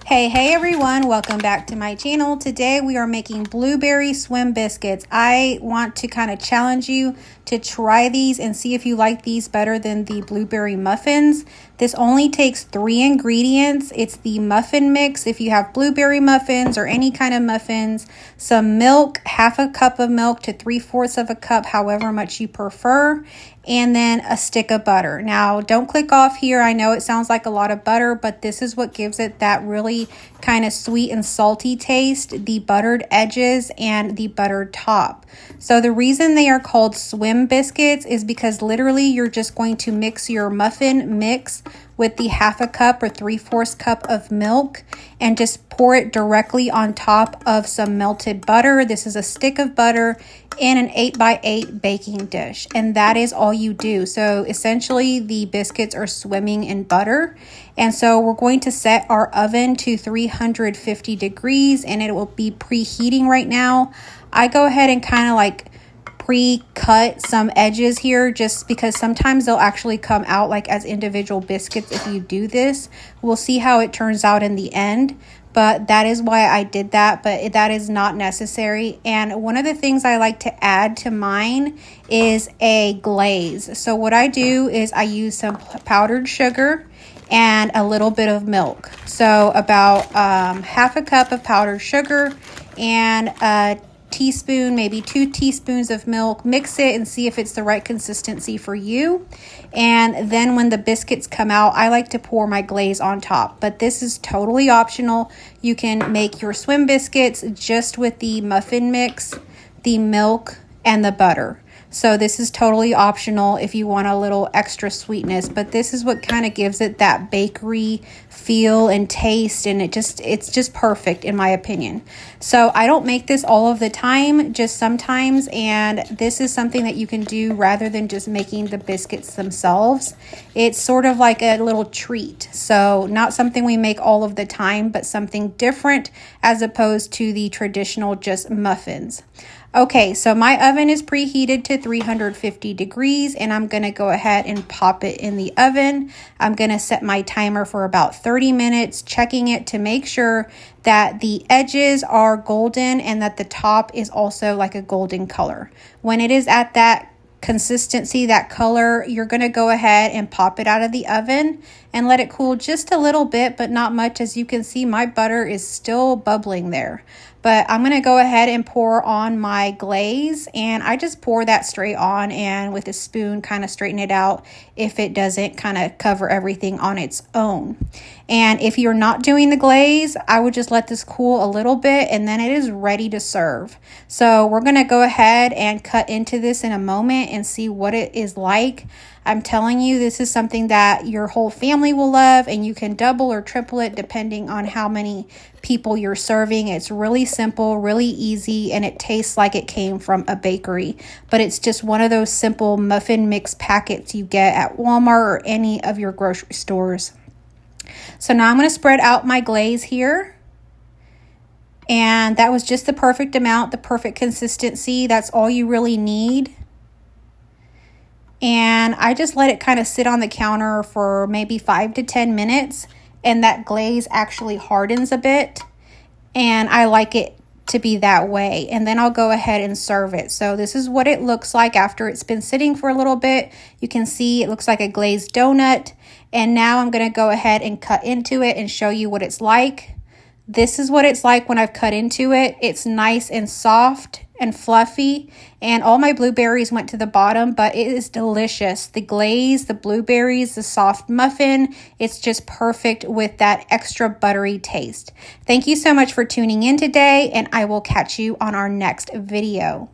Hey everyone, welcome back to my channel. Today we are making blueberry swim biscuits. I want to kind of challenge you to try these and see if you like these better than the blueberry muffins. This only takes 3 ingredients. It's the muffin mix if you have blueberry muffins or any kind of muffins, some milk, half a cup of milk to 3/4 of a cup, however much you prefer, and then a stick of butter. Now, don't click off here. I know it sounds like a lot of butter, but this is what gives it that really kind of sweet and salty taste, the buttered edges and the buttered top. So the reason they are called swim biscuits is because literally you're just going to mix your muffin mix with the half a cup or 3/4 cup of milk and just pour it directly on top of some melted butter. This is a stick of butter in an 8x8 baking dish, and that is all you do. So essentially the biscuits are swimming in butter. And so we're going to set our oven to 350 degrees and it will be preheating right now. I go ahead and kind of like pre-cut some edges here just because sometimes they'll actually come out like as individual biscuits if you do this. We'll see how it turns out in the end, but that is why I did that, but that is not necessary. And one of the things I like to add to mine is a glaze. So what I do is I use some powdered sugar and a little bit of milk. So about half a cup of powdered sugar and a teaspoon, maybe 2 teaspoons of milk. Mix it and see if it's the right consistency for you. And then when the biscuits come out, I like to pour my glaze on top, but this is totally optional. You can make your swim biscuits just with the muffin mix, the milk, and the butter. So this is totally optional if you want a little extra sweetness, but this is what kind of gives it that bakery feel and taste, and it's just perfect in my opinion. So I don't make this all of the time, just sometimes, and this is something that you can do rather than just making the biscuits themselves. It's sort of like a little treat. So not something we make all of the time, but something different as opposed to the traditional just muffins. Okay, so my oven is preheated to 350 degrees and I'm going to go ahead and pop it in the oven. I'm going to set my timer for about 30 minutes, checking it to make sure that the edges are golden and that the top is also like a golden color. When it is at that consistency, that color, you're going to go ahead and pop it out of the oven and let it cool just a little bit, but not much. As you can see, my butter is still bubbling there. But I'm going to go ahead and pour on my glaze, and I just pour that straight on and with a spoon kind of straighten it out if it doesn't kind of cover everything on its own. And if you're not doing the glaze, I would just let this cool a little bit and then it is ready to serve. So we're going to go ahead and cut into this in a moment and see what it is like. I'm telling you, this is something that your whole family will love, and you can double or triple it depending on how many people you're serving. It's really simple, really easy, and it tastes like it came from a bakery. But it's just one of those simple muffin mix packets you get at Walmart or any of your grocery stores. So now I'm going to spread out my glaze here. And that was just the perfect amount, the perfect consistency. That's all you really need. And I just let it kind of sit on the counter for maybe 5 to 10 minutes. And that glaze actually hardens a bit. And I like it to be that way. And then I'll go ahead and serve it. So this is what it looks like after it's been sitting for a little bit. You can see it looks like a glazed donut. And now I'm going to go ahead and cut into it and show you what it's like. This is what it's like when I've cut into it. It's nice and soft and fluffy, and all my blueberries went to the bottom, but it is delicious. The glaze, the blueberries, the soft muffin, it's just perfect with that extra buttery taste. Thank you so much for tuning in today, and I will catch you on our next video.